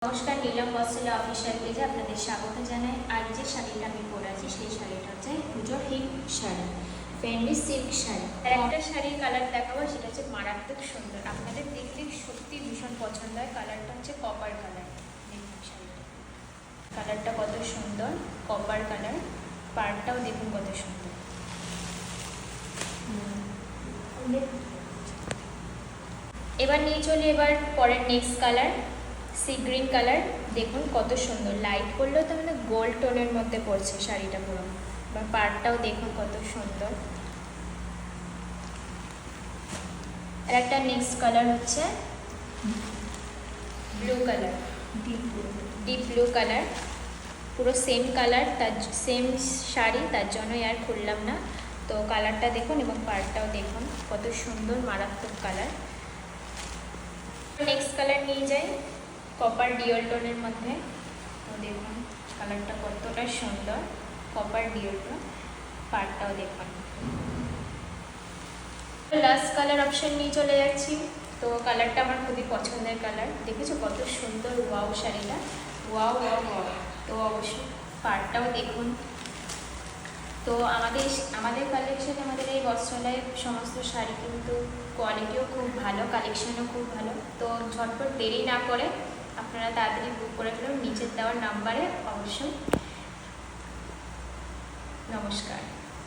নমস্কার, নীলম বস্ত্রালয় অফিসিয়াল পেজে আপনাদের স্বাগত জানাই। আজ যে শাড়িটা আমি পরে আছি সেই শাড়িটা হচ্ছে পুজোর hit sari, Fendi silk sari. আর একটা শাড়ির কালার দেখাবো, সেটা হচ্ছে মারাত্মক সুন্দর, আপনাদের দেখলে সত্যি ভীষণ পছন্দ হয়। কালারটা হচ্ছে কপার কালার। দেখুন শাড়িটা, কালারটা কত সুন্দর, কপার কালার। পাড়টাও দেখুন কত সুন্দর। এবার নিয়ে চলি এবার পরের next colour, sea green colour. দেখুন কত সুন্দর, লাইট পরলেও তো মানে গোল্ড টোনের মধ্যে পড়ছে শাড়িটা পুরো। বা পাড়টাও দেখুন কত সুন্দর। আর একটা নেক্সট কালার হচ্ছে blue colour, deep blue colour. পুরো সেম কালার, তার সেম শাড়ি, তার জন্যই আর খুললাম না। তো কালারটা দেখুন এবং পাড়টাও দেখুন কত সুন্দর, মারাত্মক কালার। নেক্সট কালার নিয়ে যাই কপার ডিওল টোনের মধ্যে। তো দেখুন কালারটা কতটা সুন্দর, কপার ডিওল টোন। পাড়টাও দেখুন। লাস্ট কালার অপশন নিয়ে চলে যাচ্ছি। তো কালারটা আমার খুবই পছন্দের কালার। দেখেছো কত সুন্দর, ওয়াও শাড়িটা, ওয়াও ওয়াও ওয়াও। তো অবশ্যই পাড়টাও দেখুন। তো আমাদের কালেকশনে, আমাদের এই বস্ত্রালয়ের সমস্ত শাড়ি কিন্তু কোয়ালিটিও খুব ভালো, কালেকশনও খুব ভালো। তো ঝটপট দেরি না করে আপনারা তাড়াতাড়ি বুক করে ফেলুন নিচের দেওয়ার নাম্বারে অবশ্যই। নমস্কার।